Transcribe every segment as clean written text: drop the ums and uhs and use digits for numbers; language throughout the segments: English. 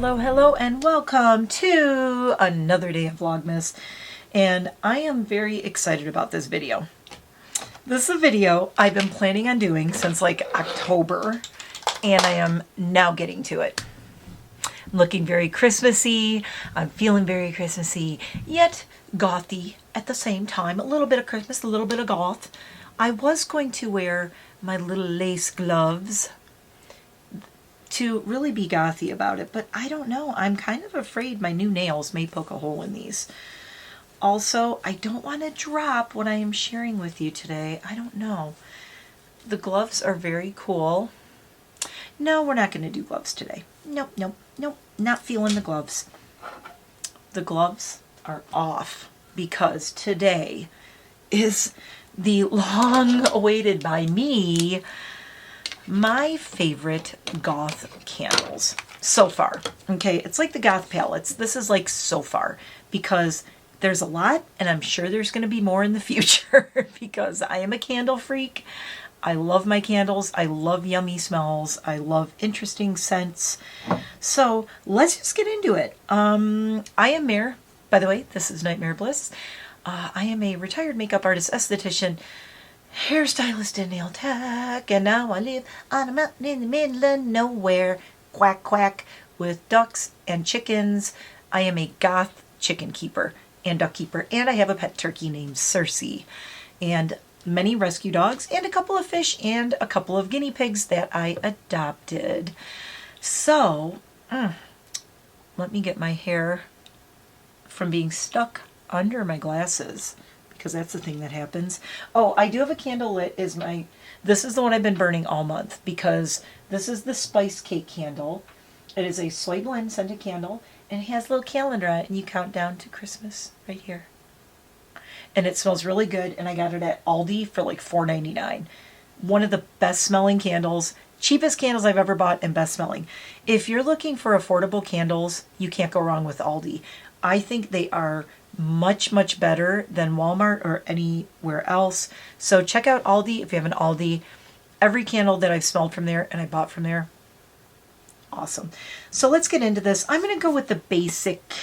Hello, hello, and welcome to another day of Vlogmas. And I am very excited about this video. This is a video I've been planning on doing since like October, and I am now getting to it. I'm looking very Christmassy, I'm feeling very Christmassy, yet gothy at the same time. A little bit of Christmas, a little bit of goth. I was going to wear my little lace gloves to really be gothy about it, but I don't know. I'm kind of afraid my new nails may poke a hole in these. Also, I don't want to drop what I am sharing with you today. I don't know. The gloves are very cool. No, we're not going to do gloves today. Nope, nope, nope. Not feeling the gloves. The gloves are off because today is the long awaited by me my favorite goth candles so far. Okay, it's like the goth palettes. This is like so far because there's a lot and I'm sure there's going to be more in the future because I am a candle freak. I love my candles. I love yummy smells. I love interesting scents. So let's just get into it. I am Mare. By the way, this is NiteMare Bliss. I am a retired makeup artist, esthetician, hairstylist, and nail tech, and now I live on a mountain in the middle of nowhere, quack quack, with ducks and chickens. I am a goth chicken keeper and duck keeper, and I have a pet turkey named Siouxsie, and many rescue dogs, and a couple of fish, and a couple of guinea pigs that I adopted. So, let me get my hair from being stuck under my glasses, because that's the thing that happens. Oh, I do have a candle lit. This is the one I've been burning all month because this is the Spice Cake candle. It is a soy blend scented candle and it has a little calendar on it and you count down to Christmas right here. And it smells really good and I got it at Aldi for like $4.99. One of the best smelling candles, cheapest candles I've ever bought and best smelling. If you're looking for affordable candles, you can't go wrong with Aldi. I think they are much, much better than Walmart or anywhere else. So check out Aldi if you have an Aldi. Every candle that I've smelled from there and I bought from there, awesome. So let's get into this. I'm going to go with the basic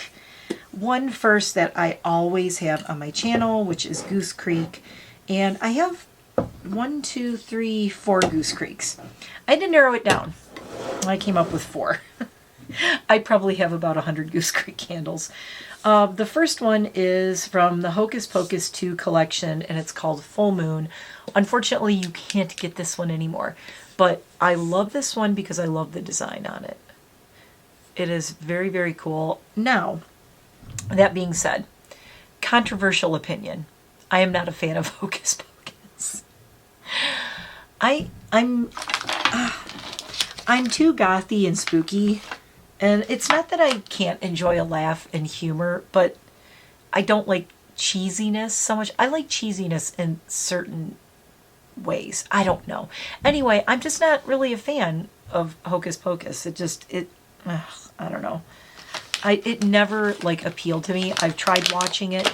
one first that I always have on my channel, which is Goose Creek. And I have 1, 2, 3, 4 Goose Creeks. I had to narrow it down. I came up with 4. I probably have about 100 Goose Creek candles. The first one is from the Hocus Pocus 2 collection, and it's called Full Moon. Unfortunately, you can't get this one anymore, but I love this one because I love the design on it. It is very, very cool. Now, that being said, controversial opinion. I am not a fan of Hocus Pocus. I'm too gothy and spooky. And it's not that I can't enjoy a laugh and humor, but I don't like cheesiness so much. I like cheesiness in certain ways. I don't know. Anyway, I'm just not really a fan of Hocus Pocus. I don't know. It never like appealed to me. I've tried watching it.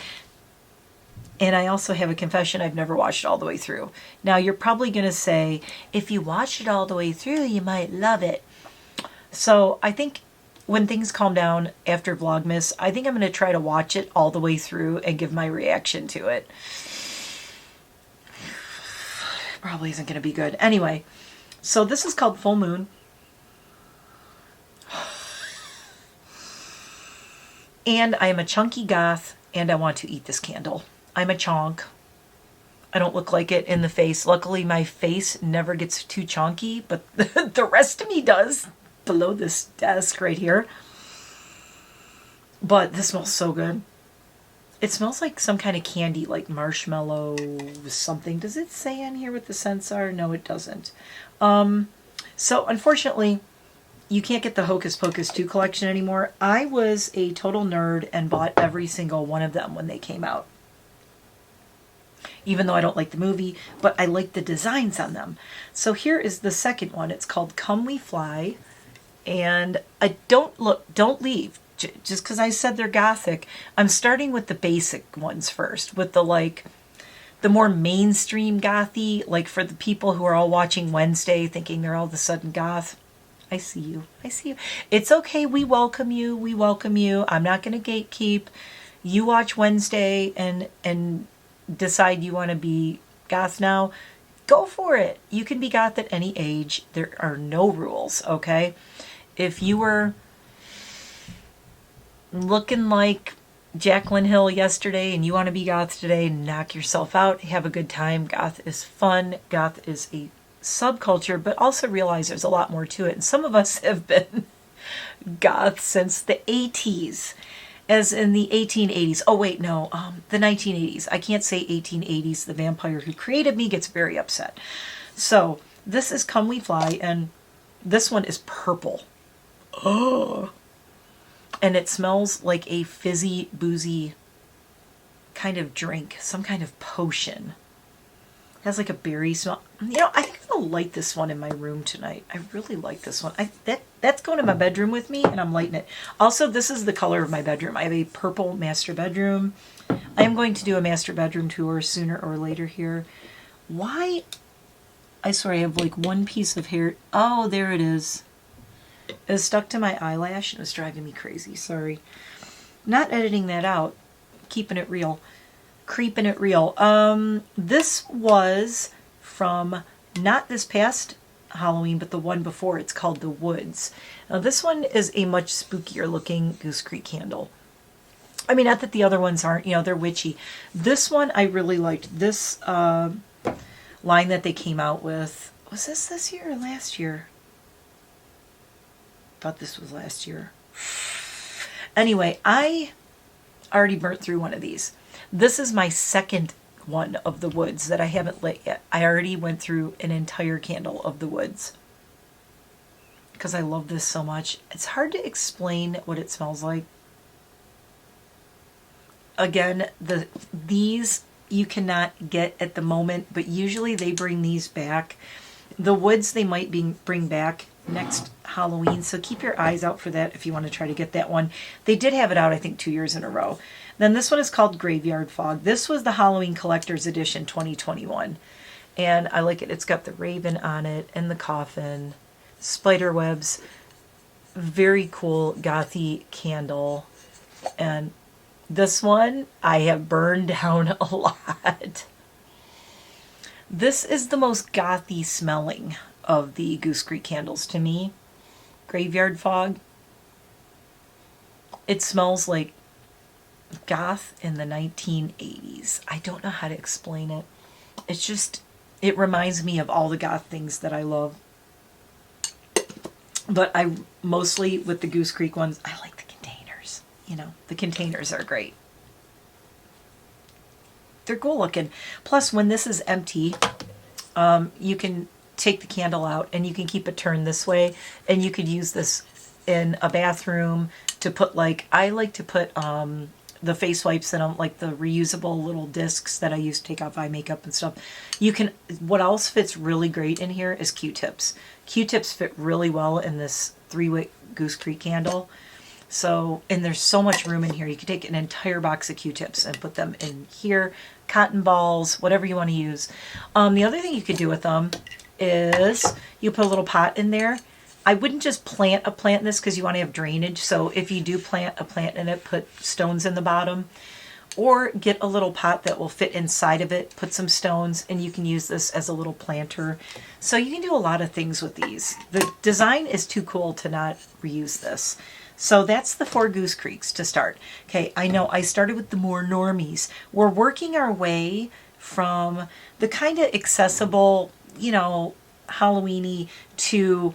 And I also have a confession, I've never watched it all the way through. Now, you're probably going to say, if you watched it all the way through, you might love it. So I think when things calm down after Vlogmas, I think I'm going to try to watch it all the way through and give my reaction to it. Probably isn't going to be good. Anyway, so this is called Full Moon. And I am a chunky goth, and I want to eat this candle. I'm a chonk. I don't look like it in the face. Luckily, my face never gets too chunky, but the rest of me does. Below this desk right here. But this smells so good. It smells like some kind of candy, like marshmallow something. Does it say on here what the scents are? No, it doesn't. So unfortunately, you can't get the Hocus Pocus 2 collection anymore. I was a total nerd and bought every single one of them when they came out. Even though I don't like the movie, but I like the designs on them. So here is the second one. It's called Come We Fly. And I don't leave just because I said they're gothic. I'm starting with the basic ones first, with the more mainstream gothy, like for the people who are all watching Wednesday thinking they're all of a sudden goth. I see you. I see you. It's okay. We welcome you. We welcome you. I'm not going to gatekeep. You watch Wednesday and decide you want to be goth now. Go for it. You can be goth at any age. There are no rules, okay? If you were looking like Jaclyn Hill yesterday and you want to be goth today, knock yourself out. Have a good time. Goth is fun. Goth is a subculture, but also realize there's a lot more to it. And some of us have been goth since the 80s, as in the 1880s. Oh wait, no, the 1980s. I can't say 1880s. The vampire who created me gets very upset. So this is Come We Fly, and this one is purple. Oh, and it smells like a fizzy, boozy kind of drink, some kind of potion. It has like a berry smell. You know, I think I'm gonna light this one in my room tonight. I really like this one. That's going in my bedroom with me, and I'm lighting it. Also, this is the color of my bedroom. I have a purple master bedroom. I am going to do a master bedroom tour sooner or later here. Why? I swear I have like one piece of hair. Oh, there it is. It was stuck to my eyelash and it was driving me crazy. Sorry. Not editing that out. Keeping it real. Creeping it real. This was from not this past Halloween, but the one before. It's called The Woods. Now this one is a much spookier looking Goose Creek candle. I mean, not that the other ones aren't, you know, they're witchy. This one I really liked. This line that they came out with. Was this year or last year? Thought this was last year. Anyway, I already burnt through one of these. This is my second one of the Woods that I haven't lit yet. I already went through an entire candle of the Woods because I love this so much. It's hard to explain what it smells like. Again, these you cannot get at the moment, but usually they bring these back. The Woods they might bring back next Halloween, so keep your eyes out for that if you want to try to get that one. They did have it out, I think, 2 years in a row. Then this one is called Graveyard Fog. This was the Halloween Collector's Edition 2021, and I like it. It's got the raven on it and the coffin, spider webs. Very cool gothy candle. And this one I have burned down a lot. This is the most gothy smelling of the Goose Creek candles to me. Graveyard Fog. It smells like goth in the 1980s. I don't know how to explain it. It's just, it reminds me of all the goth things that I love. But I mostly, with the Goose Creek ones, I like the containers. You know, the containers are great. They're cool looking. Plus, when this is empty, you can take the candle out and you can keep it turned this way, and you could use this in a bathroom to put, like, I like to put the face wipes in them, like the reusable little discs that I use to take off eye makeup and stuff. You can, what else fits really great in here is Q-tips. Q-tips fit really well in this 3-wick Goose Creek candle. So, and there's so much room in here. You could take an entire box of Q-tips and put them in here. Cotton balls, whatever you want to use. The other thing you could do with them is you put a little pot in there. I wouldn't just plant a plant in this because you want to have drainage. So if you do plant a plant in it, put stones in the bottom. Or get a little pot that will fit inside of it, put some stones, and you can use this as a little planter. So you can do a lot of things with these. The design is too cool to not reuse this. So that's the 4 Goose Creeks to start. Okay, I know I started with the more normies. We're working our way from the kind of accessible, you know, Halloween-y to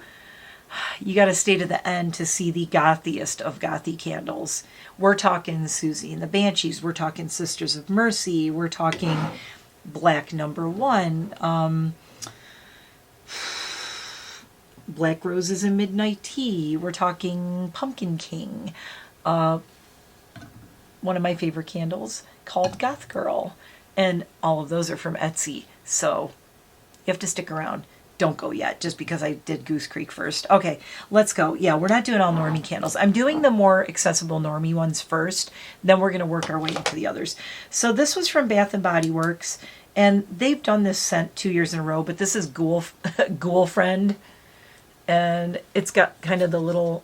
you got to stay to the end to see the gothiest of gothy candles. We're talking Siouxsie and the Banshees. We're talking Sisters of Mercy. We're talking Black Number 1. Black Roses and Midnight Tea. We're talking Pumpkin King. One of my favorite candles called Goth Girl. And all of those are from Etsy. So you have to stick around. Don't go yet, just because I did Goose Creek first. Okay, let's go. Yeah, we're not doing all normie candles. I'm doing the more accessible normie ones first. Then we're going to work our way into the others. So this was from Bath & Body Works. And they've done this scent 2 years in a row. But this is Ghoul Friend. And it's got kind of the little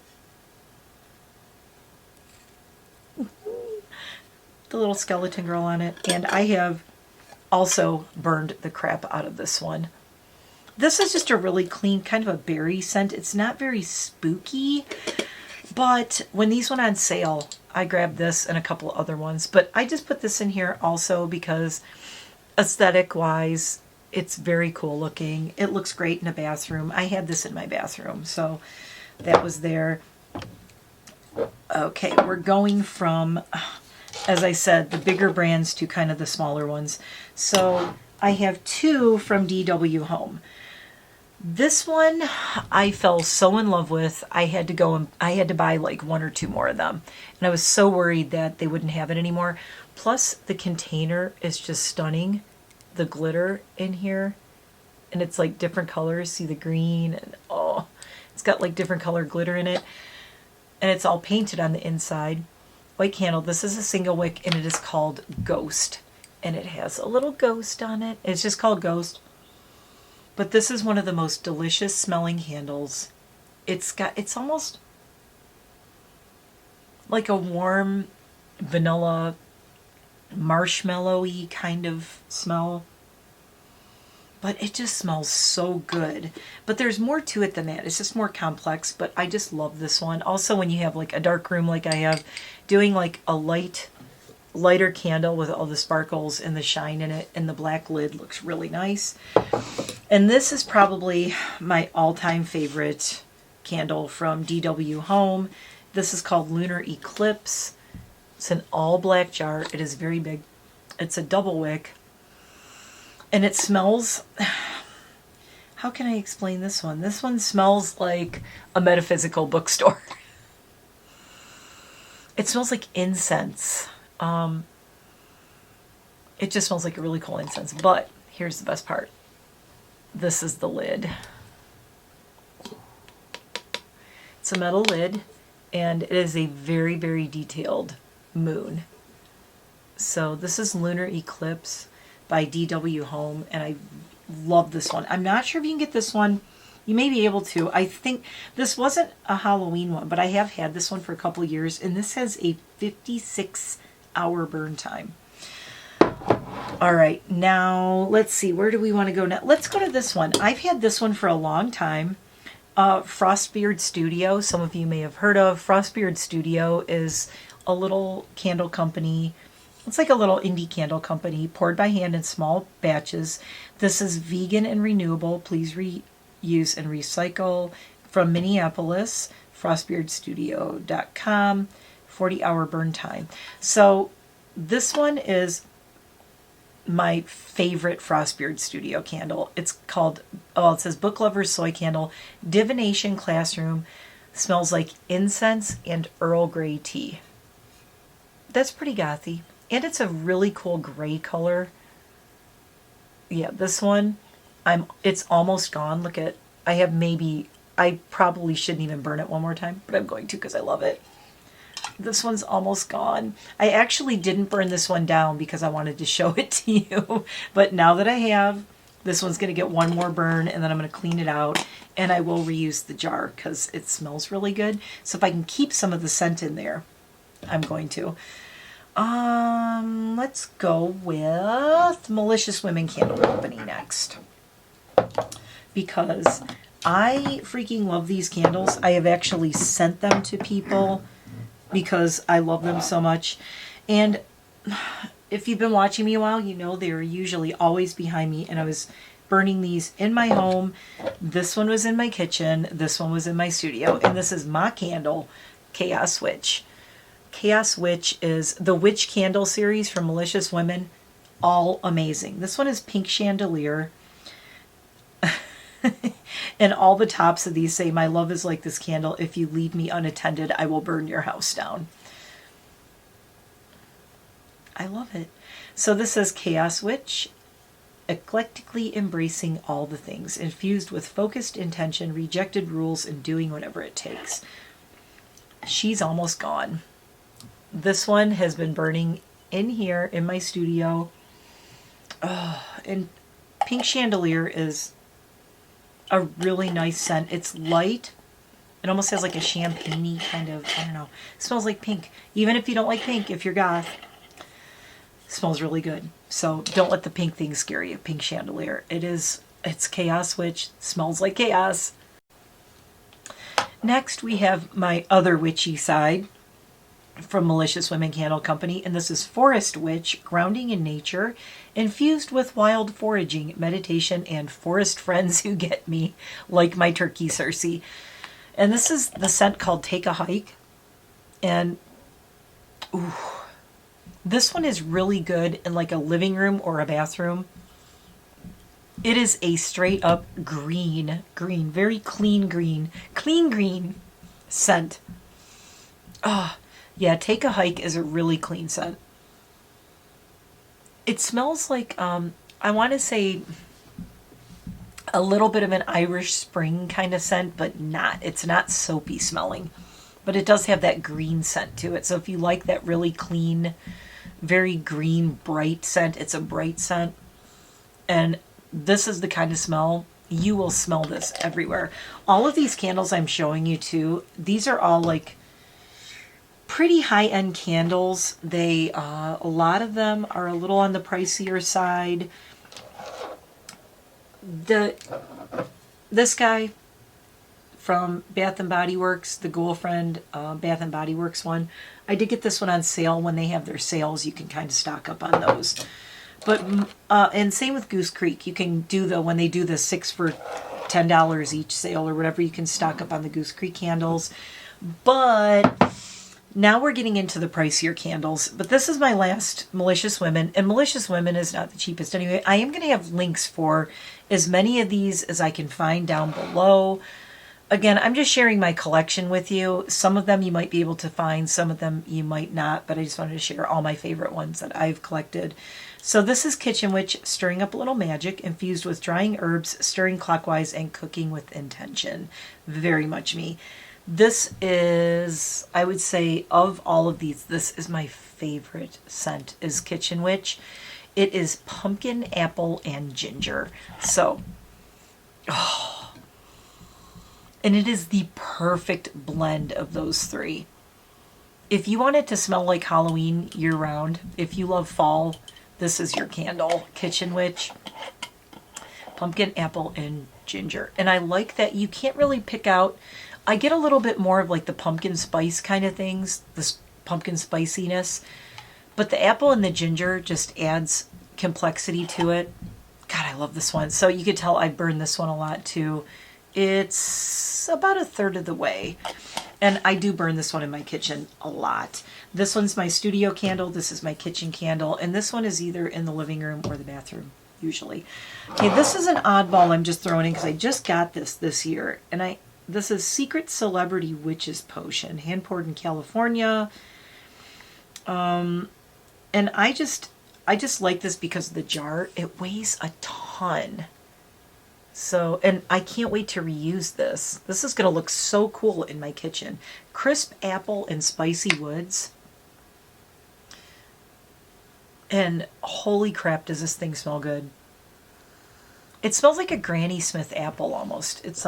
skeleton girl on it. And I have also burned the crap out of this one. This is just a really clean, kind of a berry scent. It's not very spooky, but when these went on sale, I grabbed this and a couple other ones. But I just put this in here also because aesthetic-wise, it's very cool looking. It looks great in a bathroom. I had this in my bathroom, so that was there. Okay, we're going from, as I said, the bigger brands to kind of the smaller ones. So I have two from DW Home. This one I fell so in love with. I had to go and I had to buy like one or two more of them. And I was so worried that they wouldn't have it anymore. Plus the container is just stunning. The glitter in here. And it's like different colors. See the green and oh, it's got like different color glitter in it. And it's all painted on the inside. White candle. This is a single wick and it is called Ghost. And it has a little ghost on it. It's just called Ghost. But this is one of the most delicious smelling candles. It's almost like a warm vanilla marshmallowy kind of smell. But it just smells so good. But there's more to it than that. It's just more complex, but I just love this one. Also, when you have like a dark room like I have, doing like a lighter candle with all the sparkles and the shine in it, and the black lid looks really nice. And this is probably my all-time favorite candle from DW Home. This is called Lunar Eclipse. It's an all black jar. It is very big. It's a double wick. And it smells, how can I explain this one? This one smells like a metaphysical bookstore. It smells like incense. It just smells like a really cool incense. But here's the best part. This is the lid. It's a metal lid, and it is a very, very detailed moon. So this is Lunar Eclipse by DW Home, and I love this one. I'm not sure if you can get this one. You may be able to. I think this wasn't a Halloween one, but I have had this one for a couple of years, and this has a 56-hour burn time. All right, now let's see. Where do we want to go now? Let's go to this one. I've had this one for a long time. Frostbeard Studio. Some of you may have heard of. Frostbeard Studio is a little candle company. It's like a little indie candle company, poured by hand in small batches. This is vegan and renewable. Please reuse and recycle. From Minneapolis, frostbeardstudio.com. 40-hour burn time. So this one is my favorite Frostbeard Studio candle. It's called, it says Book Lovers Soy Candle, Divination Classroom. Smells like incense and Earl Grey tea. That's pretty gothy. And it's a really cool gray color. Yeah, this one, it's almost gone. Look at, I probably shouldn't even burn it one more time, but I'm going to because I love it. This one's almost gone. I actually didn't burn this one down because I wanted to show it to you. But now that I have, this one's going to get one more burn, and then I'm going to clean it out, and I will reuse the jar because it smells really good. So if I can keep some of the scent in there, I'm going to. Let's go with Malicious Women Candle Company next. Because I freaking love these candles. I have actually sent them to people because I love them so much. And if you've been watching me a while, you know they're usually always behind me, and I was burning these in my home. This one was in my kitchen. This one was in my studio. And this is my candle, Chaos Witch. Chaos Witch is the Witch Candle series from Malicious Women. All amazing. This one is Pink Chandelier. And all the tops of these say, "My love is like this candle. If you leave me unattended, I will burn your house down." I love it. So this says Chaos Witch, eclectically embracing all the things, infused with focused intention, rejected rules, and doing whatever it takes. She's almost gone. This one has been burning in here in my studio. Oh, and Pink Chandelier is a really nice scent. It's light. It almost has like a champagne-y kind of, I don't know. It smells like pink. Even if you don't like pink, if you're goth, it smells really good. So don't let the pink thing scare you. Pink chandelier. It's Chaos Witch. Smells like chaos. Next we have my other witchy side from Malicious Women Candle Company, and this is Forest Witch, grounding in nature, infused with wild foraging, meditation, and forest friends who get me, like my turkey Siouxsie. And this is the scent called Take a Hike. And ooh, this one is really good in like a living room or a bathroom. It is a straight up green, very clean green scent. Ah. Yeah, Take a Hike is a really clean scent. It smells like, I want to say a little bit of an Irish Spring kind of scent, but not. It's not soapy smelling, but it does have that green scent to it. So if you like that really clean, very green, bright scent, it's a bright scent. And this is the kind of smell, you will smell this everywhere. All of these candles I'm showing you too, these are all like pretty high-end candles. They a lot of them are a little on the pricier side. This guy from Bath and Body Works, the Girlfriend Bath and Body Works one, I did get this one on sale. When they have their sales, you can kind of stock up on those. But and same with Goose Creek. You can do when they do the 6 for $10 each sale or whatever, you can stock up on the Goose Creek candles. But now we're getting into the pricier candles, but this is my last Malicious Women, and Malicious Women is not the cheapest anyway. I am going to have links for as many of these as I can find down below. Again, I'm just sharing my collection with you. Some of them you might be able to find, some of them you might not, but I just wanted to share all my favorite ones that I've collected. So this is Kitchen Witch, stirring up a little magic, infused with drying herbs, stirring clockwise, and cooking with intention. Very much me. This is, I would say, of all of these, this is my favorite scent, is Kitchen Witch. It is pumpkin, apple, and ginger. So, oh, and it is the perfect blend of those three. If you want it to smell like Halloween year-round, if you love fall, this is your candle. Kitchen Witch, pumpkin, apple, and ginger. And I like that you can't really pick out. I get a little bit more of like the pumpkin spice kind of things, this pumpkin spiciness, but the apple and the ginger just adds complexity to it. God, I love this one. So you could tell I burn this one a lot too. It's about a third of the way. And I do burn this one in my kitchen a lot. This one's my studio candle. This is my kitchen candle. And this one is either in the living room or the bathroom, usually. Okay, this is an oddball I'm just throwing in because I just got this year. And this is Secret Celebrity Witch's Potion, hand poured in California. And I just like this because of the jar. It weighs a ton. So, and I can't wait to reuse this. This is going to look so cool in my kitchen. Crisp apple and spicy woods. And holy crap, does this thing smell good. It smells like a Granny Smith apple almost. It's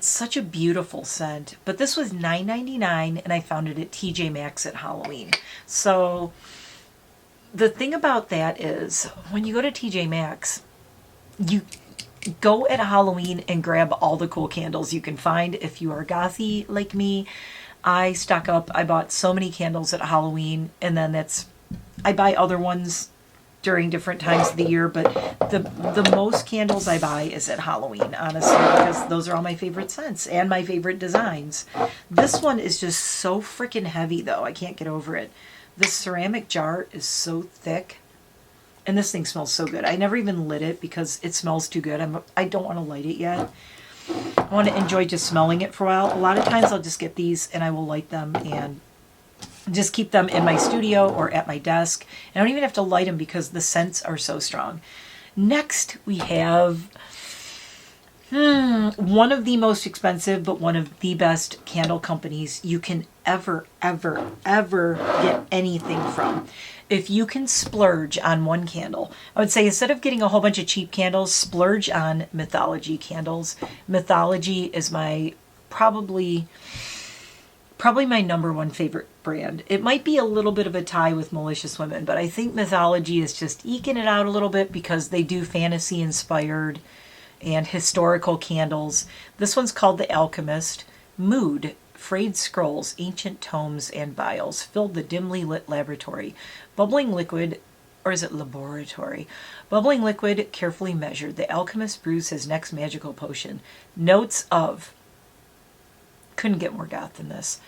such a beautiful scent. But this was $9.99 and I found it at TJ Maxx at Halloween. So the thing about that is when you go to TJ Maxx, you go at Halloween and grab all the cool candles you can find. If you are gothy like me, I stock up. I bought so many candles at Halloween, and then I buy other ones during different times of the year, but the most candles I buy is at Halloween, honestly, because those are all my favorite scents and my favorite designs. This one is just so freaking heavy, though. I can't get over it. This ceramic jar is so thick. And this thing smells so good. I never even lit it because it smells too good. I don't want to light it yet. I want to enjoy just smelling it for a while. A lot of times I'll just get these and I will light them and just keep them in my studio or at my desk. I don't even have to light them because the scents are so strong. Next we have one of the most expensive but one of the best candle companies you can ever, ever, ever get anything from. If you can splurge on one candle, I would say instead of getting a whole bunch of cheap candles, splurge on Mythologie Candles. Mythologie is my probably my number one favorite brand. It might be a little bit of a tie with Malicious Women, but I think Mythologie is just eking it out a little bit because they do fantasy inspired and historical candles. This one's called The Alchemist. Mood, frayed scrolls, ancient tomes, and vials filled the dimly lit laboratory. Bubbling liquid, or is it laboratory? Bubbling liquid, carefully measured. The alchemist brews his next magical potion. Notes of, couldn't get more goth than this.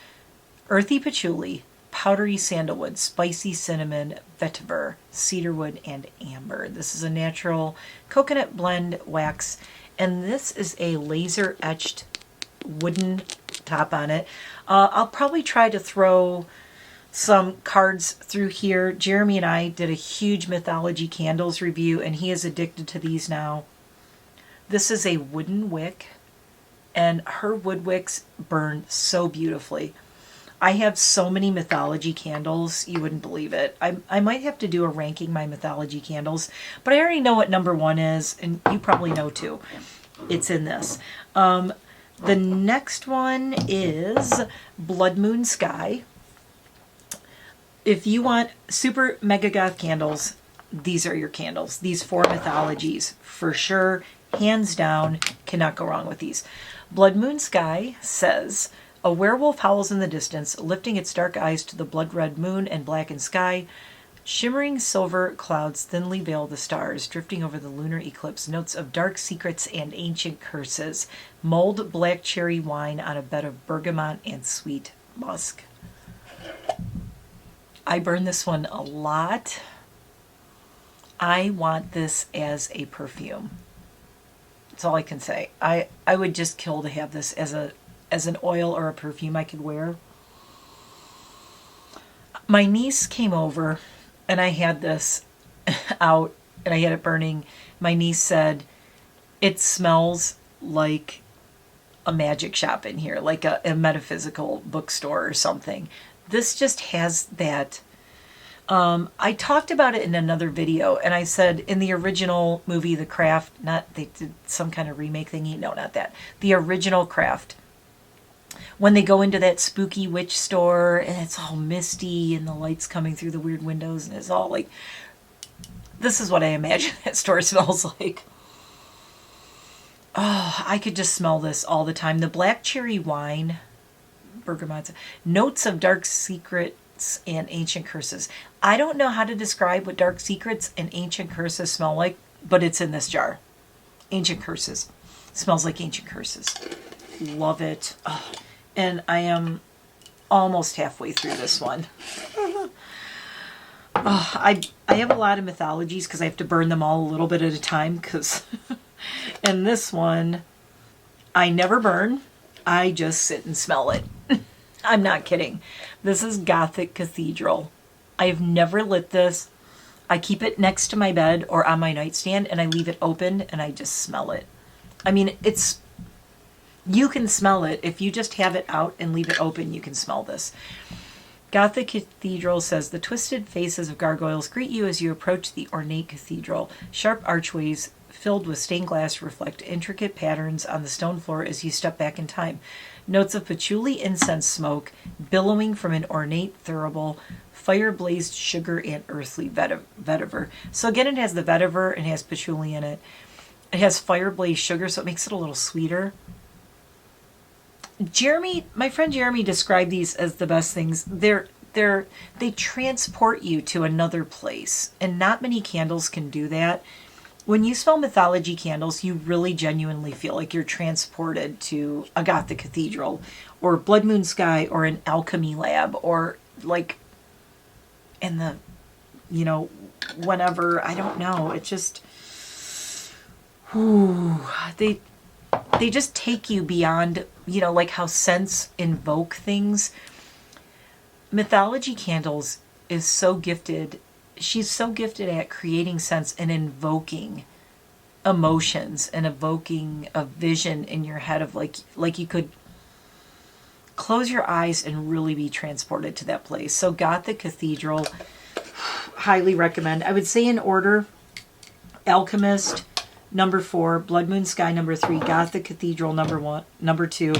Earthy patchouli, powdery sandalwood, spicy cinnamon, vetiver, cedarwood, and amber. This is a natural coconut blend wax, and this is a laser etched wooden top on it. I'll probably try to throw some cards through here. Jeremy and I did a huge Mythologie Candles review, and he is addicted to these now. This is a wooden wick, and her wood wicks burn so beautifully. I have so many Mythologie candles, you wouldn't believe it. I might have to do a ranking my Mythologie candles, but I already know what number one is, and you probably know too. It's in this. The next one is Blood Moon Sky. If you want super mega goth candles, these are your candles. These 4 Mythologies, for sure, hands down, cannot go wrong with these. Blood Moon Sky says, a werewolf howls in the distance, lifting its dark eyes to the blood-red moon and blackened sky. Shimmering silver clouds thinly veil the stars, drifting over the lunar eclipse. Notes of dark secrets and ancient curses. Mulled black cherry wine on a bed of bergamot and sweet musk. I burn this one a lot. I want this as a perfume. That's all I can say. I would just kill to have this as an oil or a perfume I could wear. My niece came over and I had this out and I had it burning. My niece said, it smells like a magic shop in here, like a metaphysical bookstore or something. This just has that. I talked about it in another video, and I said in the original movie, The Craft, not they did some kind of remake thingy. No, not that. The original Craft. When they go into that spooky witch store and it's all misty and the lights coming through the weird windows and it's all like, this is what I imagine that store smells like. Oh, I could just smell this all the time. The black cherry wine, bergamot, notes of dark secrets and ancient curses. I don't know how to describe what dark secrets and ancient curses smell like, but it's in this jar. Ancient curses. Smells like ancient curses. Love it. Oh, and I am almost halfway through this one. Oh, I have a lot of Mythologies because I have to burn them all a little bit at a time. Because and this one, I never burn. I just sit and smell it. I'm not kidding. This is Gothic Cathedral. I have never lit this. I keep it next to my bed or on my nightstand and I leave it open and I just smell it. I mean, it's, you can smell it. If you just have it out and leave it open, you can smell this. Gothic Cathedral says, the twisted faces of gargoyles greet you as you approach the ornate cathedral. Sharp archways filled with stained glass reflect intricate patterns on the stone floor as you step back in time. Notes of patchouli incense smoke billowing from an ornate thurible, fire-blazed sugar and earthly vetiver. So again, it has the vetiver and it has patchouli in it. It has fire-blazed sugar, so it makes it a little sweeter. Jeremy, my friend Jeremy, described these as the best things. They transport you to another place, and not many candles can do that. When you smell Mythologie candles, you really genuinely feel like you're transported to a Gothic cathedral, or Blood Moon Sky, or an alchemy lab, or like in the, you know, whenever, I don't know. It just, whew, they just take you beyond, you know, like how scents invoke things. Mythologie Candles is so gifted. She's so gifted at creating scents and invoking emotions and evoking a vision in your head of like you could, close your eyes and really be transported to that place. So Gothic Cathedral, highly recommend. I would say in order: Alchemist, number 4, Blood Moon Sky, number 3, Gothic Cathedral, number 1, number 2.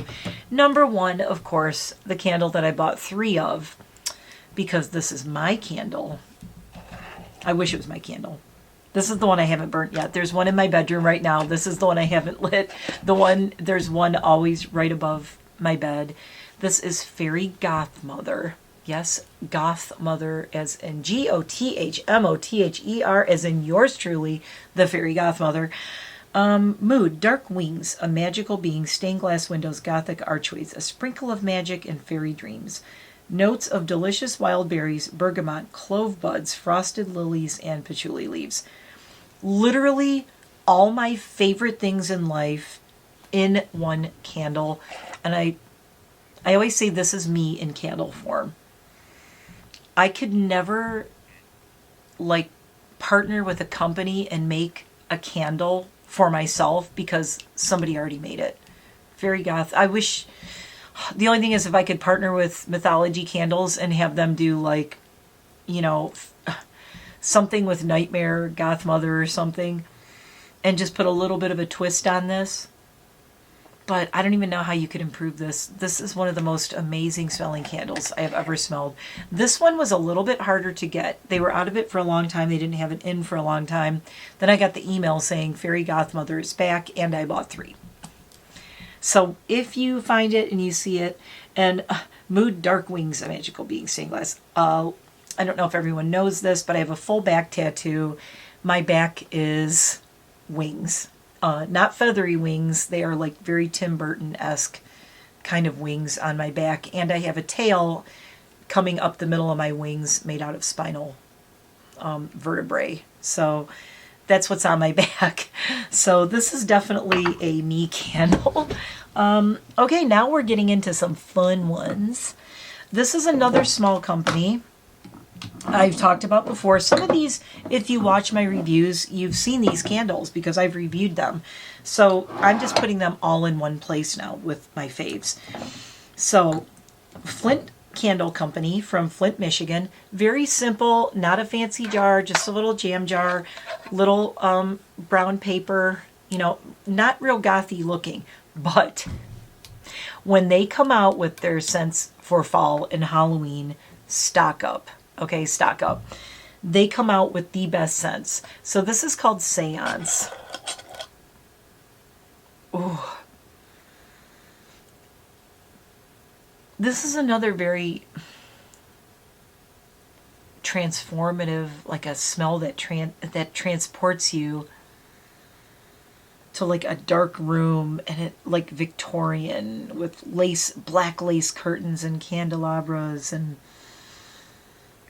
Number 1, of course, the candle that I bought 3 of, because this is my candle. I wish it was my candle. This is the one I haven't burnt yet. There's one in my bedroom right now. This is the one I haven't lit. There's one always right above my bed. This is Fairy Gothmother. Yes, Gothmother, as in Gothmother, as in yours truly, the Fairy Gothmother. Mood, dark wings, a magical being, stained glass windows, Gothic archways, a sprinkle of magic and fairy dreams. Notes of delicious wild berries, bergamot, clove buds, frosted lilies, and patchouli leaves. Literally all my favorite things in life in one candle. And I always say this is me in candle form. I could never like partner with a company and make a candle for myself because somebody already made it. Very goth. I wish, the only thing is if I could partner with Mythologie Candles and have them do like, you know, something with NiteMare Gothmother or something, and just put a little bit of a twist on this. But I don't even know how you could improve this. This is one of the most amazing smelling candles I have ever smelled. This one was a little bit harder to get. They were out of it for a long time. They didn't have it in for a long time. Then I got the email saying Fairy Gothmother is back, and I bought 3. So if you find it and you see it, and Mood Dark Wings, a magical being, stained glass. I don't know if everyone knows this, but I have a full back tattoo. My back is wings. Not feathery wings. They are like very Tim Burton-esque kind of wings on my back. And I have a tail coming up the middle of my wings made out of spinal vertebrae. So that's what's on my back. So this is definitely a me candle. Okay, now we're getting into some fun ones. This is another small company I've talked about before. Some of these, if you watch my reviews, you've seen these candles because I've reviewed them. So I'm just putting them all in one place now with my faves. So Flint Candle Company from Flint, Michigan. Very simple, not a fancy jar, just a little jam jar, little brown paper, you know, not real gothy looking. But when they come out with their scents for fall and Halloween, stock up. Okay, stock up. They come out with the best scents. So this is called Seance. Ooh. This is another very transformative, like a smell that transports you to like a dark room, and it like Victorian with black lace curtains and candelabras and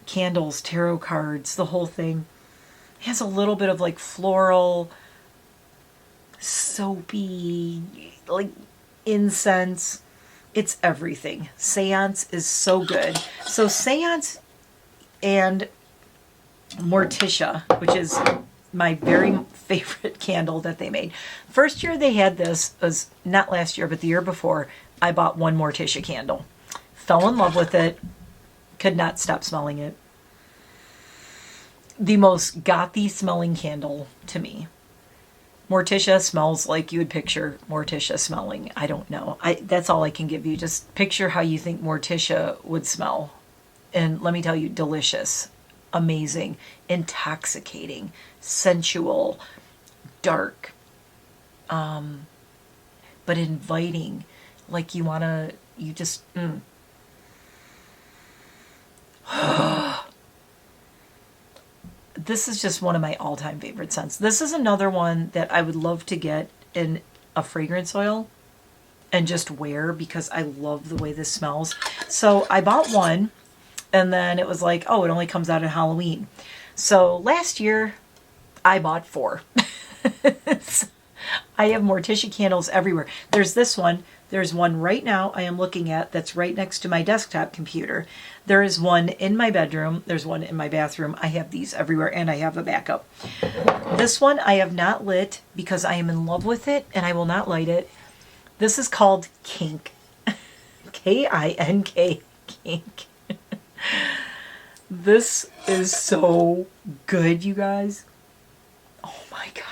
candles, tarot cards, the whole thing. It has a little bit of like floral, soapy, like incense. It's everything. Seance is so good. So Seance and Morticia, which is my very favorite candle that they made. First year they had this, was not last year, but the year before, I bought one Morticia candle. Fell in love with it. Could not stop smelling it. The most gothy smelling candle to me. Morticia smells like you would picture Morticia smelling. I don't know. That's all I can give you. Just picture how you think Morticia would smell. And let me tell you, delicious, amazing, intoxicating, sensual, dark, but inviting. Like you just... This is just one of my all-time favorite scents. This is another one that I would love to get in a fragrance oil and just wear because I love the way this smells. So I bought one, and then it was like, oh, it only comes out at Halloween. So last year I bought 4. I have Morticia candles everywhere. There's this one. There's one right now I am looking at that's right next to my desktop computer. There is one in my bedroom. There's one in my bathroom. I have these everywhere, and I have a backup. This one I have not lit because I am in love with it, and I will not light it. This is called Kink. K-I-N-K, kink. This is so good, you guys. Oh my God.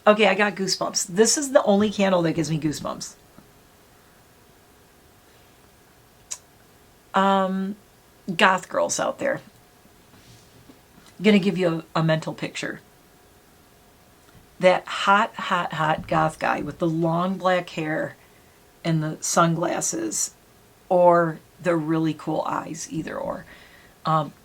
Okay, I got goosebumps. This is the only candle that gives me goosebumps. Goth girls out there. I'm gonna give you a mental picture. That hot goth guy with the long black hair and the sunglasses, or the really cool eyes, either or.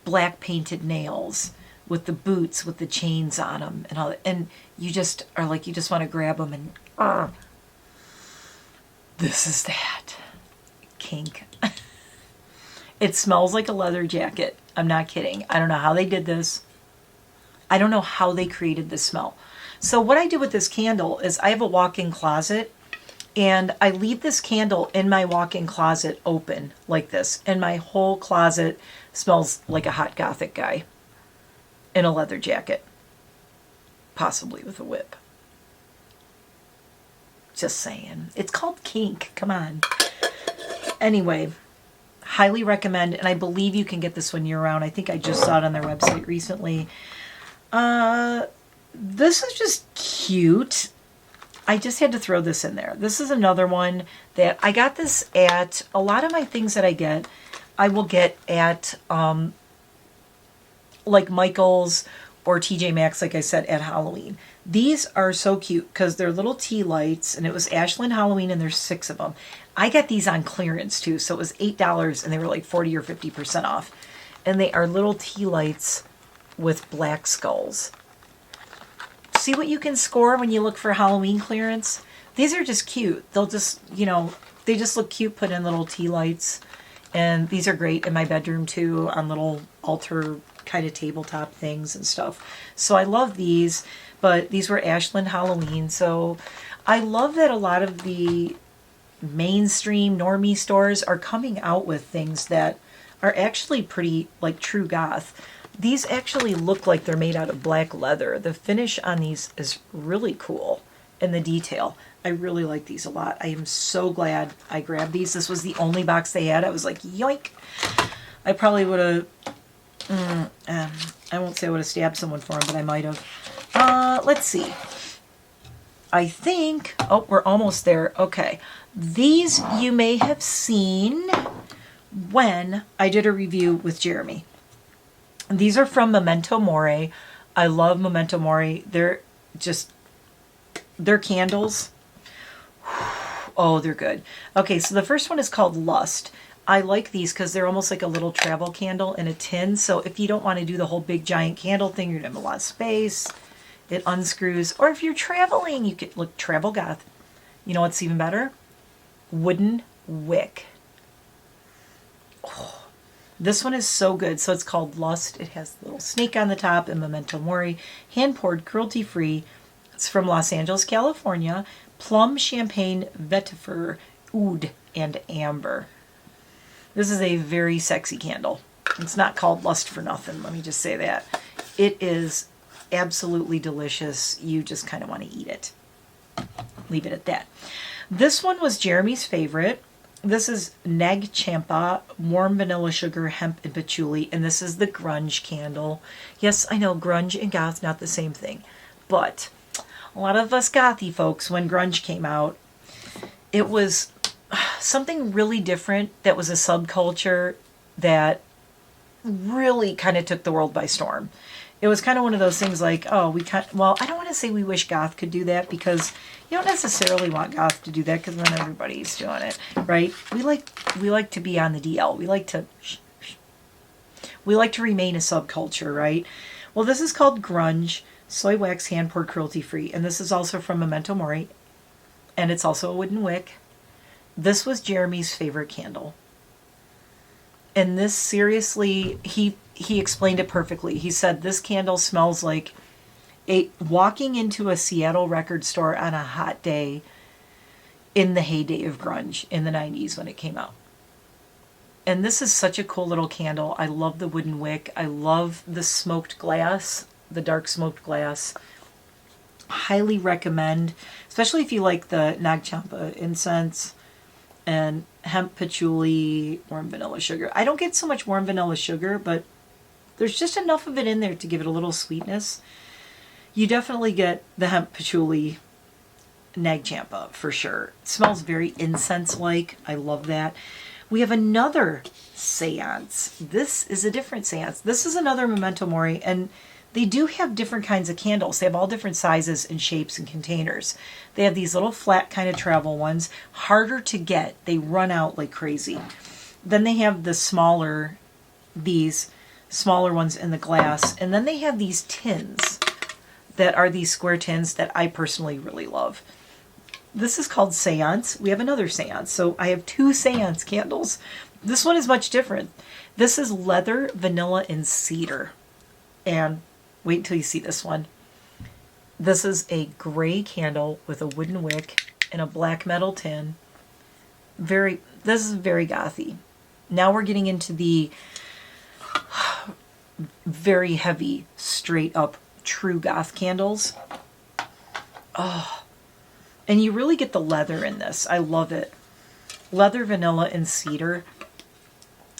Black painted nails with the boots with the chains on them and all that. And you just are like, you just want to grab them and this is that kink. It smells like a leather jacket. I'm not kidding. I don't know how they did this. I don't know how they created this smell. So what I do with this candle is I have a walk-in closet, and I leave this candle in my walk-in closet open like this, and my whole closet smells like a hot gothic guy in a leather jacket, possibly with a whip. Just saying. It's called kink. Come on. Anyway, highly recommend, and I believe you can get this one year-round. I think I just saw it on their website recently. This is just cute. I just had to throw this in there. This is another one that I got this at, a lot of my things that I get, I will get at like Michael's or TJ Maxx, like I said, at Halloween. These are so cute because they're little tea lights, and it was Ashland Halloween, and there's 6 of them. I got these on clearance too, so it was $8, and they were like 40 or 50% off. And they are little tea lights with black skulls. See what you can score when you look for Halloween clearance? These are just cute. They'll just, you know, they just look cute put in little tea lights. And these are great in my bedroom too, on little altar kind of tabletop things and stuff. So I love these, but these were Ashland Halloween. So I love that a lot of the mainstream normie stores are coming out with things that are actually pretty like true goth. These actually look like they're made out of black leather. The finish on these is really cool, and the detail. I really like these a lot. I am so glad I grabbed these. This was the only box they had. I was like, yoink. I probably would have, I won't say I would have stabbed someone for them, but I might have. Let's see. I think, oh, we're almost there. Okay. These you may have seen when I did a review with Jeremy. These are from Memento Mori. I love Memento Mori. They're candles. Oh, they're good. Okay, so the first one is called Lust. I like these because they're almost like a little travel candle in a tin. So if you don't want to do the whole big giant candle thing, you're going to have a lot of space. It unscrews. Or if you're traveling, you could look travel goth. You know what's even better? Wooden wick. Oh. This one is so good. So it's called Lust. It has a little snake on the top and Memento Mori. Hand-poured, cruelty-free. It's from Los Angeles, California. Plum, champagne, vetiver, oud, and amber. This is a very sexy candle. It's not called Lust for nothing. Let me just say that. It is absolutely delicious. You just kind of want to eat it. Leave it at that. This one was Jeremy's favorite. This is Nag Champa, warm vanilla sugar, hemp, and patchouli, and this is the grunge candle. Yes, I know, grunge and goth, not the same thing. But a lot of us gothy folks, when grunge came out, it was something really different that was a subculture that really kind of took the world by storm. It was kind of one of those things like, oh, well, I don't want to say we wish goth could do that, because you don't necessarily want goth to do that, because then everybody's doing it, right? We like to be on the DL. We like to remain a subculture, right? Well, this is called grunge, soy wax, hand poured, cruelty free, and this is also from Memento Mori, and it's also a wooden wick. This was Jeremy's favorite candle. And this, seriously, he explained it perfectly. He said this candle smells like walking into a Seattle record store on a hot day in the heyday of grunge in the 90s when it came out. And this is such a cool little candle. I love the wooden wick. I love the smoked glass, the dark smoked glass. Highly recommend, especially if you like the Nag Champa incense. and hemp patchouli, warm vanilla sugar. I don't get so much warm vanilla sugar, but there's just enough of it in there to give it a little sweetness. You definitely get the hemp patchouli nag champa for sure. It smells very incense-like. I love that. We have another seance. This is a different seance. This is another Memento Mori, and they do have different kinds of candles. They have all different sizes and shapes and containers. They have these little flat kind of travel ones, harder to get. They run out like crazy. Then they have the smaller, these smaller ones in the glass, and then they have these tins that are these square tins that I personally really love. This is called Seance. We have another Seance. So I have two Seance candles. This one is much different. This is leather, vanilla, and cedar. And wait until you see this one. This is a gray candle with a wooden wick and a black metal tin. This is very gothy. Now we're getting into the very heavy, straight up, true goth candles. Oh, and you really get the leather in this. I love it. Leather, vanilla, and cedar.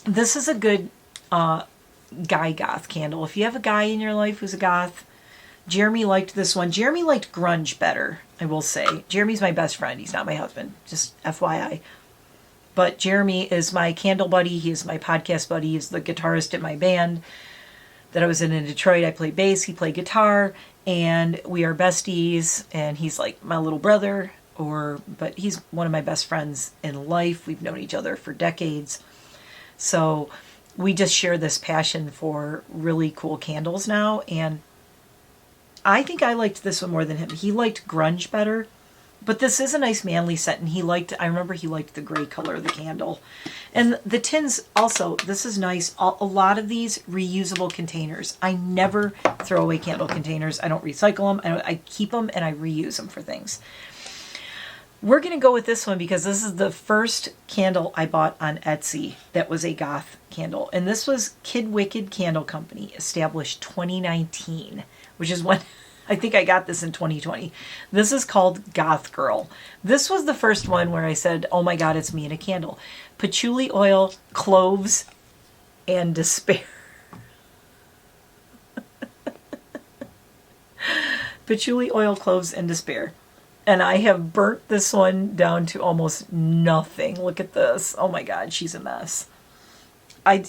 This is a good guy goth candle. If you have a guy in your life who's a goth, Jeremy liked this one. Jeremy liked grunge better, I will say. Jeremy's my best friend. He's not my husband. Just FYI. But Jeremy is my candle buddy. He is my podcast buddy. He's the guitarist in my band that I was in Detroit. I play bass. He played guitar. And we are besties. And he's like my little brother. But he's one of my best friends in life. We've known each other for decades. So we just share this passion for really cool candles now. And I think I liked this one more than him. He liked grunge better. But this is a nice manly scent, and I remember he liked the gray color of the candle. And the tins also, this is nice. A lot of these reusable containers. I never throw away candle containers. I don't recycle them. I keep them and I reuse them for things. We're going to go with this one because this is the first candle I bought on Etsy that was a goth candle. And this was Kid Wicked Candle Company, established 2019, which is when I think I got this in 2020. This is called Goth Girl. This was the first one where I said, oh my God, it's me in a candle. Patchouli oil, cloves, and despair. Patchouli oil, cloves, and despair. And I have burnt this one down to almost nothing. Look at this. Oh my God, she's a mess.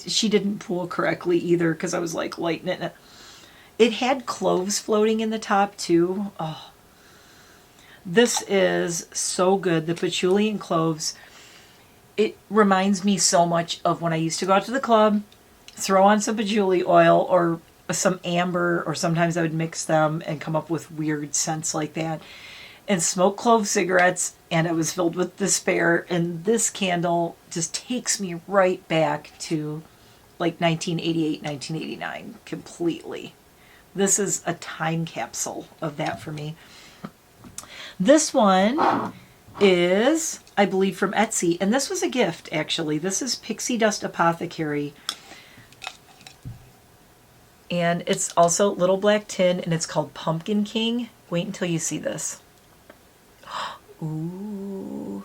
She didn't pool correctly either because I was like lighting it. It had cloves floating in the top too. Oh, this is so good. The patchouli and cloves. It reminds me so much of when I used to go out to the club, throw on some patchouli oil or some amber, or sometimes I would mix them and come up with weird scents like that, and smoke clove cigarettes, and I was filled with despair. And this candle just takes me right back to like 1988, 1989 completely. This is a time capsule of that for me. This one is, I believe, from Etsy. And this was a gift, actually. This is Pixie Dust Apothecary. And it's also little black tin, and it's called Pumpkin King. Wait until you see this. Ooh.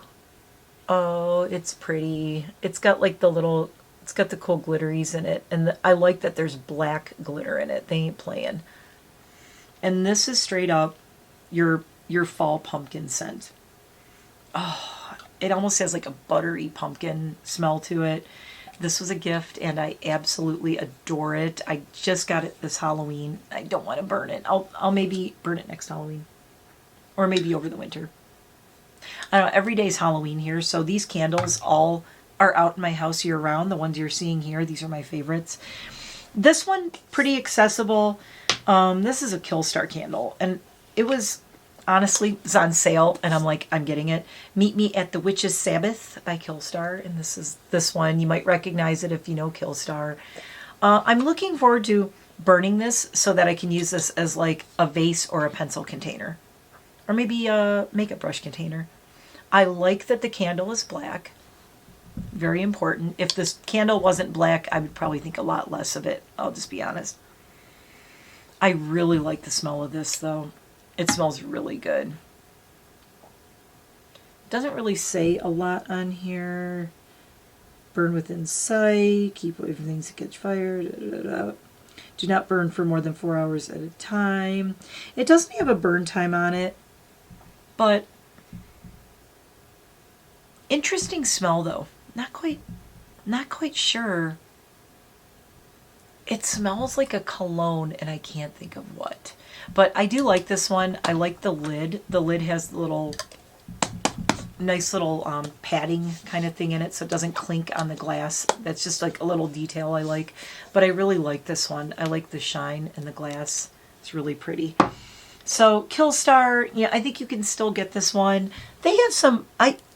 Oh, it's pretty. It's got like it's got the cool glitteries in it. And I like that there's black glitter in it. They ain't playing. And this is straight up your fall pumpkin scent. Oh, it almost has like a buttery pumpkin smell to it. This was a gift and I absolutely adore it. I just got it this Halloween. I don't want to burn it. I'll maybe burn it next Halloween. Or maybe over the winter. I don't know, every day's Halloween here, so these candles all are out in my house year round. The ones you're seeing here, these are my favorites. This one, pretty accessible. This is a Killstar candle, and it was, honestly, it's on sale, and I'm like, I'm getting it. Meet Me at the Witch's Sabbath by Killstar, and this is this one. You might recognize it if you know Killstar. I'm looking forward to burning this so that I can use this as like a vase or a pencil container. Or maybe a makeup brush container. I like that the candle is black. Very important. If this candle wasn't black, I would probably think a lot less of it. I'll just be honest. I really like the smell of this, though. It smells really good. Doesn't really say a lot on here. Burn within sight, keep away from things that catch fire. Do not burn for more than 4 hours at a time. It doesn't have a burn time on it, but interesting smell though. Not quite sure. It smells like a cologne and I can't think of what. But I do like this one. I like the lid. The lid has the little nice little padding kind of thing in it so it doesn't clink on the glass. That's just like a little detail I like. But I really like this one. I like the shine in the glass. It's really pretty. So Killstar, yeah, I think you can still get this one. They have some,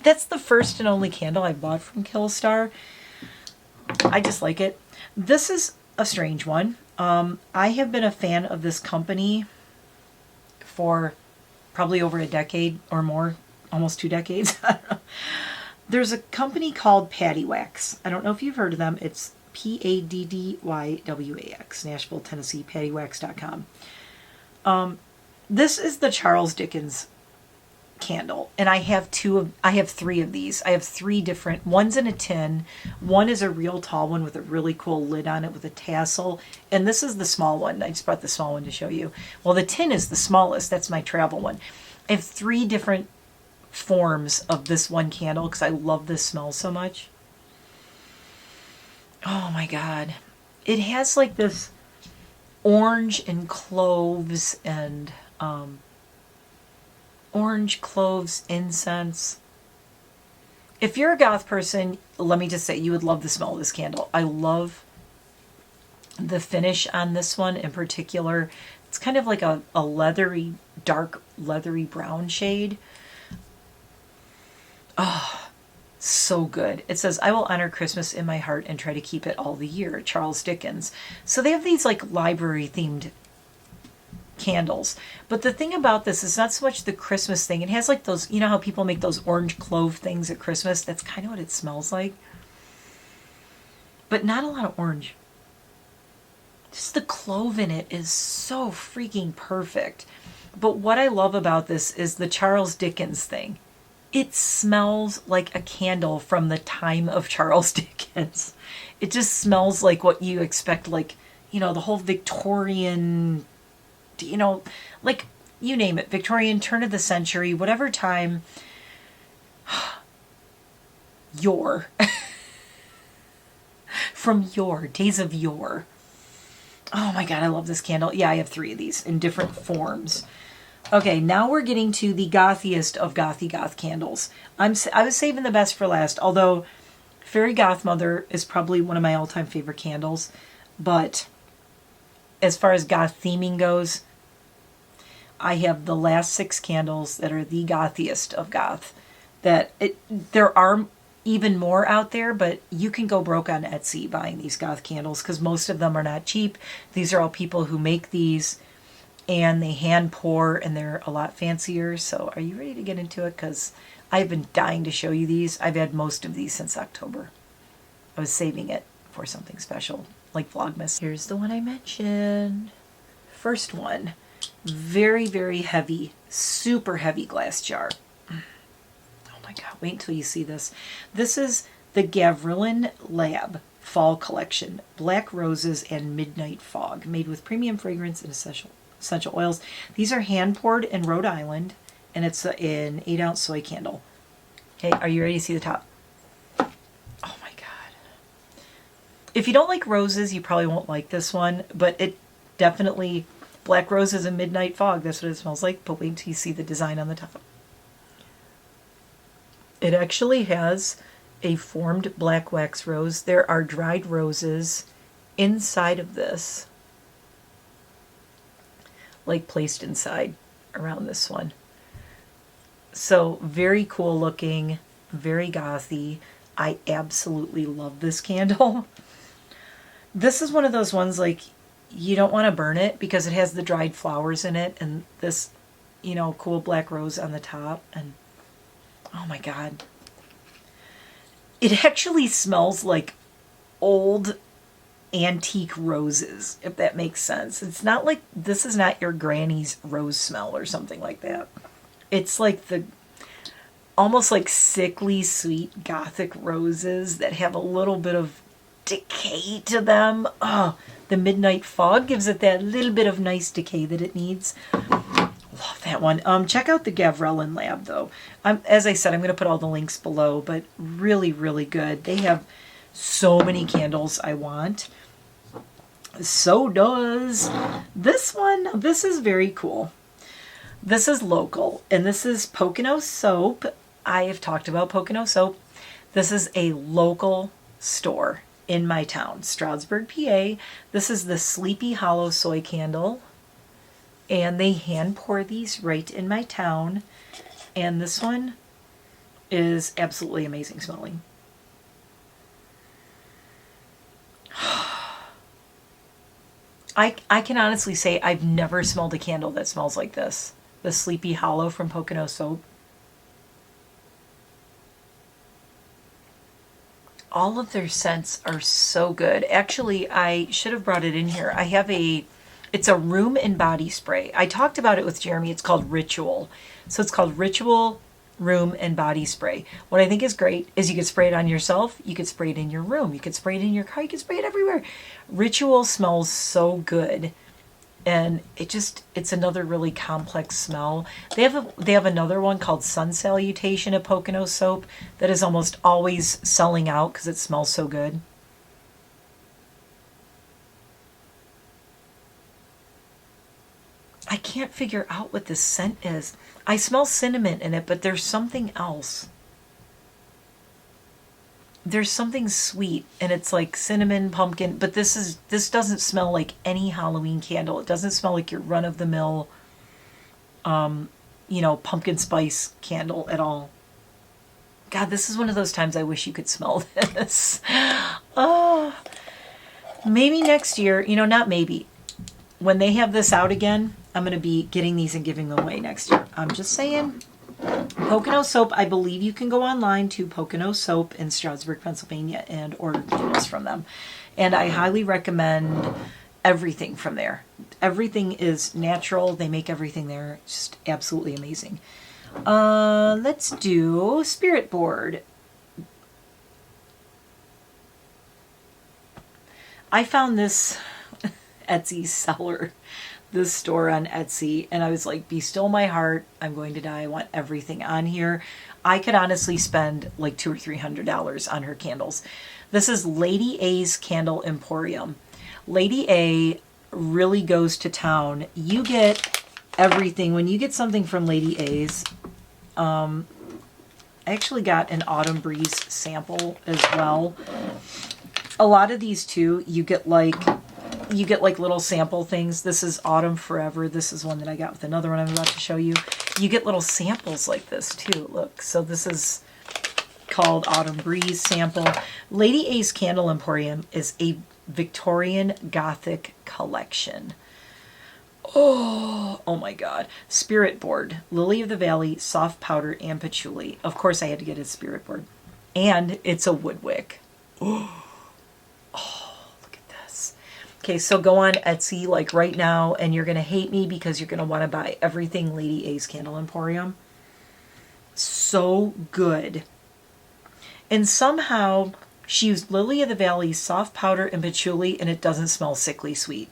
that's the first and only candle I bought from Killstar. I just like it. This is a strange one. I have been a fan of this company for probably over a decade or more, almost 2 decades. I don't know. There's a company called Paddy Wax. I don't know if you've heard of them. It's PADDYWAX, Nashville, Tennessee, paddywax.com. This is the Charles Dickens candle, and I have 3 of these. I have 3 different. One's in a tin. One is a real tall one with a really cool lid on it with a tassel, and this is the small one. I just brought the small one to show you. Well, the tin is the smallest. That's my travel one. I have 3 different forms of this one candle because I love this smell so much. Oh my god. It has like this orange and cloves and orange, cloves, incense. If you're a goth person, let me just say you would love the smell of this candle. I love the finish on this one in particular. It's kind of like a leathery, dark leathery brown shade. Oh, so good. It says, I will honor Christmas in my heart and try to keep it all the year. Charles Dickens. So they have these like library themed candles. But the thing about this is not so much the Christmas thing. It has like those, you know how people make those orange clove things at Christmas? That's kind of what it smells like. But not a lot of orange. Just the clove in it is so freaking perfect. But what I love about this is the Charles Dickens thing. It smells like a candle from the time of Charles Dickens. It just smells like what you expect, like, you know, the whole Victorian, you know, like, you name it, Victorian, turn of the century, whatever time, yore. From yore, days of yore. Oh my god, I love this candle. Yeah, I have 3 of these in different forms. Okay, now we're getting to the gothiest of gothy goth candles. I was saving the best for last, although Fairy Godmother is probably one of my all-time favorite candles. But as far as goth theming goes, I have the last 6 candles that are the gothiest of goth. There are even more out there, but you can go broke on Etsy buying these goth candles because most of them are not cheap. These are all people who make these and they hand pour and they're a lot fancier. So are you ready to get into it? Because I've been dying to show you these. I've had most of these since October. I was saving it for something special like Vlogmas. Here's the one I mentioned. First one, very, very heavy, super heavy glass jar. Oh my god, wait until you see this. This is the Gavrillen Lab Fall Collection, Black Roses and Midnight Fog, made with premium fragrance and essential oils. These are hand poured in Rhode Island, and it's an 8-ounce soy candle. Okay, are you ready to see the top? Oh my god. If you don't like roses, you probably won't like this one, but it definitely, Black Roses and Midnight Fog, that's what it smells like, but wait until you see the design on the top. It actually has a formed black wax rose. There are dried roses inside of this, like placed inside around this one. So very cool looking, very gothy. I absolutely love this candle. This is one of those ones like you don't want to burn it because it has the dried flowers in it and this, you know, cool black rose on the top. And oh my god. It actually smells like old antique roses, if that makes sense. It's not like, this is not your granny's rose smell or something like that. It's like almost like sickly sweet gothic roses that have a little bit of decay to them. Oh, the midnight fog gives it that little bit of nice decay that it needs. Love that one. Check out the Gavrillen Lab though. As I said, I'm going to put all the links below, but really, really good. They have so many candles I want. So does this one. This is very cool. This is local, and this is Pocono Soap. I have talked about Pocono Soap. This is a local store in my town, Stroudsburg, PA. This is the Sleepy Hollow Soy Candle, and they hand pour these right in my town. And this one is absolutely amazing smelling. I can honestly say I've never smelled a candle that smells like this. The Sleepy Hollow from Pocono Soap. All of their scents are so good. Actually, I should have brought it in here. I have it's a room and body spray. I talked about it with Jeremy. It's called Ritual. So it's called Ritual Room and Body Spray. What I think is great is you could spray it on yourself. You could spray it in your room. You could spray it in your car. You could spray it everywhere. Ritual smells so good. And it's another really complex smell. They have another one called Sun Salutation at Pocono Soap that is almost always selling out because it smells so good. I can't figure out what this scent is. I smell cinnamon in it, but there's something else. There's something sweet, and it's like cinnamon, pumpkin, but this doesn't smell like any Halloween candle. It doesn't smell like your run-of-the-mill, pumpkin spice candle at all. God, this is one of those times I wish you could smell this. Oh, maybe next year, not maybe. When they have this out again, I'm going to be getting these and giving them away next year. I'm just saying. Pocono Soap, I believe you can go online to Pocono Soap in Stroudsburg, Pennsylvania, and order candles from them. And I highly recommend everything from there. Everything is natural. They make everything there. Just absolutely amazing. Let's do Spirit Board. I found this Etsy seller, this store on Etsy, and I was like, be still my heart, I'm going to die, I want everything on here. I could honestly spend like $200 or $300 on her candles. This is Lady A's Candle Emporium. Lady A really goes to town. You get everything. When you get something from Lady A's, I actually got an Autumn Breeze sample as well. A lot of these too, you get like little sample things. This is Autumn Forever. This is one that I got with another one I'm about to show you. You get little samples like this too. Look, so this is called Autumn Breeze sample. Lady A's Candle Emporium is a Victorian Gothic collection. Oh my God. Spirit Board, Lily of the Valley, Soft Powder, and Patchouli. Of course I had to get a Spirit Board. And it's a wood wick. Okay, so go on Etsy like right now, and you're going to hate me because you're going to want to buy everything Lady A's Candle Emporium. So good. And somehow she used Lily of the Valley, Soft Powder, and Patchouli, and it doesn't smell sickly sweet.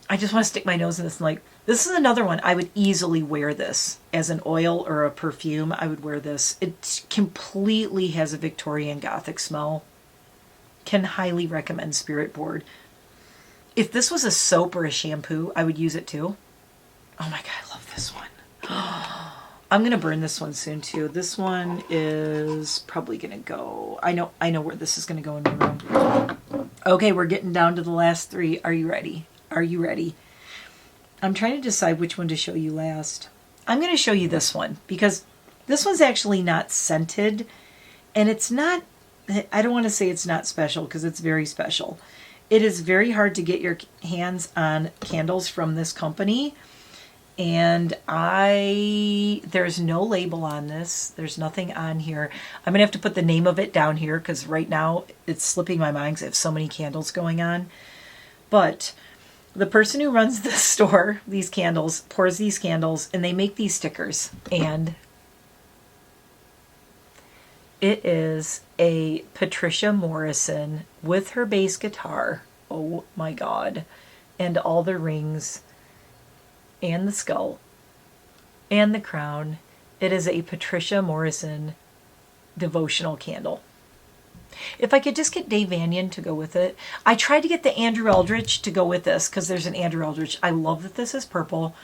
I just want to stick my nose in this and like, this is another one. I would easily wear this as an oil or a perfume. I would wear this. It completely has a Victorian Gothic smell. Can highly recommend Spirit Board. If this was a soap or a shampoo, I would use it too. Oh my God, I love this one. I'm going to burn this one soon too. This one is probably going to go, I know where this is going to go in my room. Okay, we're getting down to the last three. Are you ready? Are you ready? I'm trying to decide which one to show you last. I'm going to show you this one because this one's actually not scented, and it's not, I don't want to say it's not special because it's very special. It is very hard to get your hands on candles from this company. And there's no label on this. There's nothing on here. I'm going to have to put the name of it down here because right now it's slipping my mind because I have so many candles going on. But the person who runs this store, these candles, pours these candles, and they make these stickers. And It is a Patricia Morrison with her bass guitar. Oh my God. And all the rings and the skull and the crown. It is a Patricia Morrison devotional candle. If I could just get Dave Vanian to go with it. I tried to get the Andrew Eldritch to go with this because there's an Andrew Eldritch. I love that this is purple.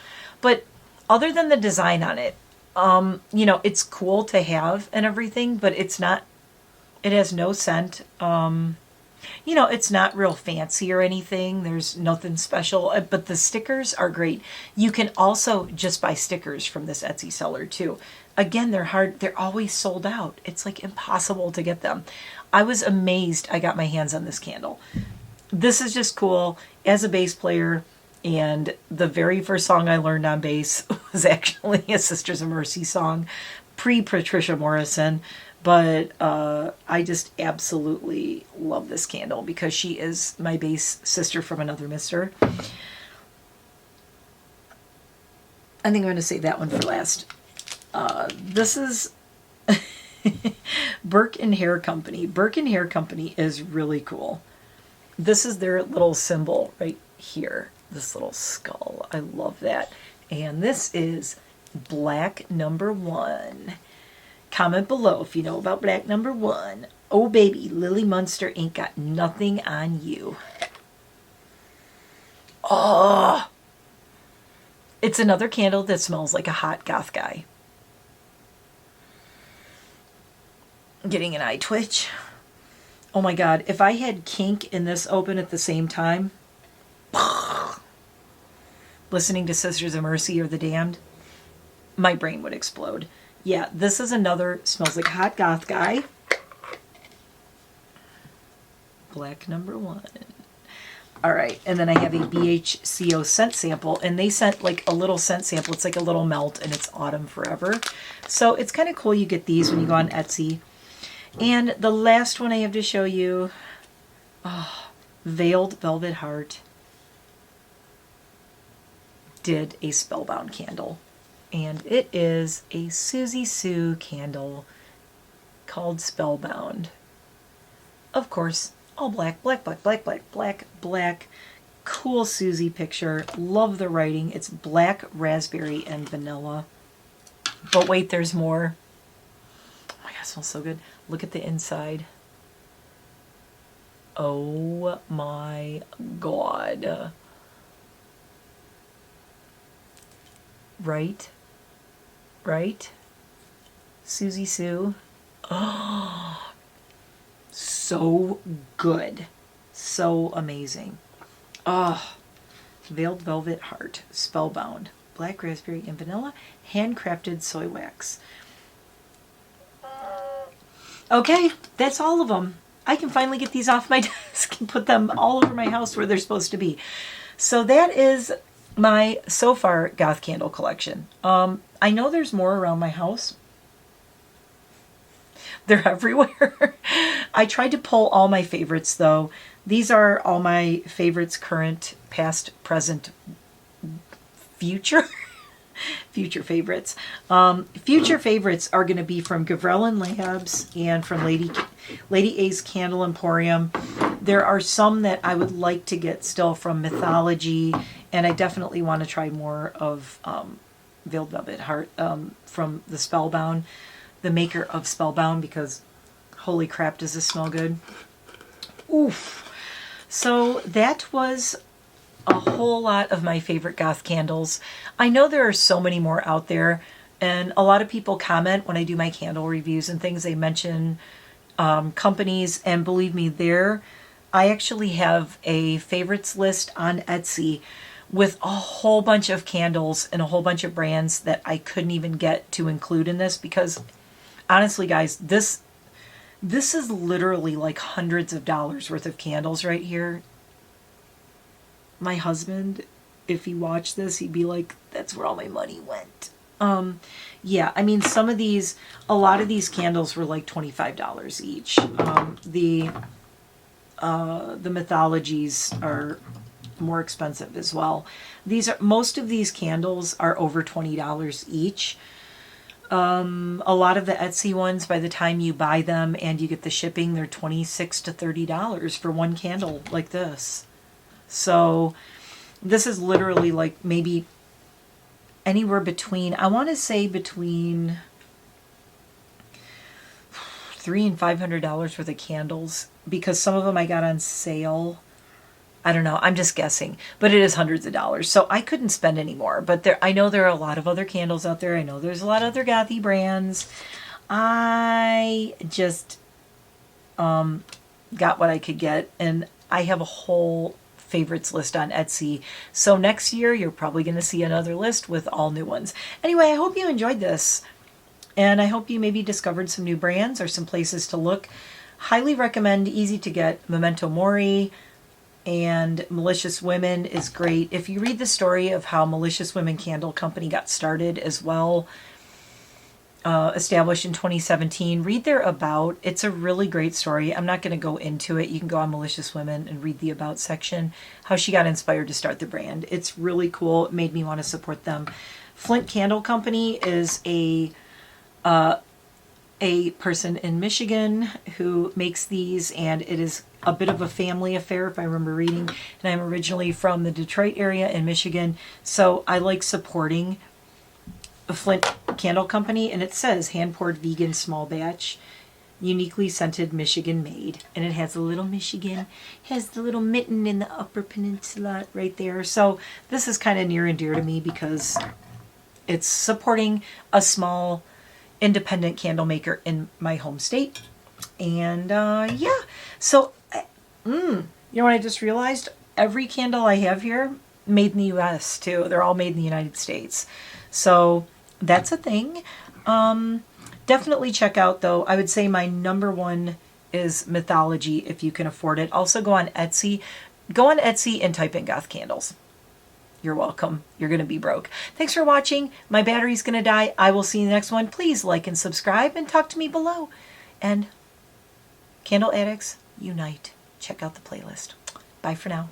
But other than the design on it, you know, it's cool to have and everything, but it's not, it has no scent. You know, it's not real fancy or anything. There's nothing special, but the stickers are great. You can also just buy stickers from this Etsy seller too. Again, they're hard. They're always sold out. It's like impossible to get them. I was amazed I got my hands on this candle. This is just cool as a bass player. And the very first song I learned on bass was actually a Sisters of Mercy song, pre-Patricia Morrison. But I just absolutely love this candle because she is my bass sister from another mister. I think I'm going to save that one for last. This is BurkeHair Company. BurkeHair Company is really cool. This is their little symbol right here. This little skull. I love that. And this is black #1. Comment below if you know about black #1. Oh baby, Lily Munster ain't got nothing on you. Oh! It's another candle that smells like a hot goth guy. Getting an eye twitch. Oh my God, if I had Kink and this open at the same time, listening to Sisters of Mercy or The Damned, my brain would explode. Yeah, this is another smells like hot goth guy. Black #1. All right, and then I have a BHCO scent sample, and they sent like a little scent sample. It's like a little melt, and it's Autumn Forever. So it's kind of cool you get these when you go on Etsy. And the last one I have to show you, Veiled Velvet Heart did a Spellbound candle. And it is a Siouxie Sue candle called Spellbound. Of course, all black, black, black, black, black, black, black. Cool Siouxsie picture. Love the writing. It's black, raspberry, and vanilla. But wait, there's more. Oh my God, it smells so good. Look at the inside. Oh my God. Right? Right? Siouxsie Sue. Oh, so good. So amazing. Oh, Veiled Velvet Heart, Spellbound, black raspberry and vanilla, handcrafted soy wax. Okay, that's all of them. I can finally get these off my desk and put them all over my house where they're supposed to be. So that is my so far goth candle collection. I know there's more around my house. They're everywhere. I tried to pull all my favorites though. These are all my favorites, current, past, present, future. Future favorites. Future favorites are going to be from Gavrillen Labs and from Lady A's Candle Emporium. There are some that I would like to get still from Mythologie, and I definitely want to try more of Veiled Velvet Heart from the Spellbound, the maker of Spellbound, because holy crap, does this smell good. Oof. So that was a whole lot of my favorite goth candles. I know there are so many more out there, and a lot of people comment when I do my candle reviews and things. They mention companies, and believe me, I actually have a favorites list on Etsy with a whole bunch of candles and a whole bunch of brands that I couldn't even get to include in this, because honestly guys, this is literally like hundreds of dollars worth of candles right here. My husband, if he watched this, he'd be like, that's where all my money went. Yeah, I mean, a lot of these candles were like $25 each. The Mythologies are more expensive as well. Most of these candles are over $20 each. A lot of the Etsy ones, by the time you buy them and you get the shipping, they're $26 to $30 for one candle like this. So this is literally like maybe anywhere between, I want to say between $300 and $500 worth of candles, because some of them I got on sale. I don't know. I'm just guessing, but it is hundreds of dollars. So I couldn't spend any more, but I know there are a lot of other candles out there. I know there's a lot of other gothy brands. I just got what I could get, and I have a whole favorites list on Etsy. So next year you're probably going to see another list with all new ones. Anyway, I hope you enjoyed this, and I hope you maybe discovered some new brands or some places to look. Highly recommend, easy to get, Memento Mori, and Malicious Women is great. If you read the story of how Malicious Women Candle Company got started as well, established in 2017, read their about. It's a really great story. I'm not going to go into it. You can go on Malicious Women and read the about section, how she got inspired to start the brand. It's really cool. It made me want to support them. Flint Candle Company is a person in Michigan who makes these, and it is a bit of a family affair, if I remember reading. And I'm originally from the Detroit area in Michigan, so I like supporting the Flint Candle Company. And it says hand-poured vegan small batch, uniquely scented Michigan made. And it has a little Michigan, has the little mitten in the Upper Peninsula right there. So this is kind of near and dear to me because it's supporting a small independent candle maker in my home state. And yeah, so you know what I just realized? Every candle I have here, made in the US too. They're all made in the United States. So that's a thing. Definitely check out, though. I would say my number one is Mythology if you can afford it. Also go on Etsy. Go on Etsy and type in goth candles. You're welcome. You're going to be broke. Thanks for watching. My battery's going to die. I will see you in the next one. Please like and subscribe and talk to me below. And Candle Addicts, unite. Check out the playlist. Bye for now.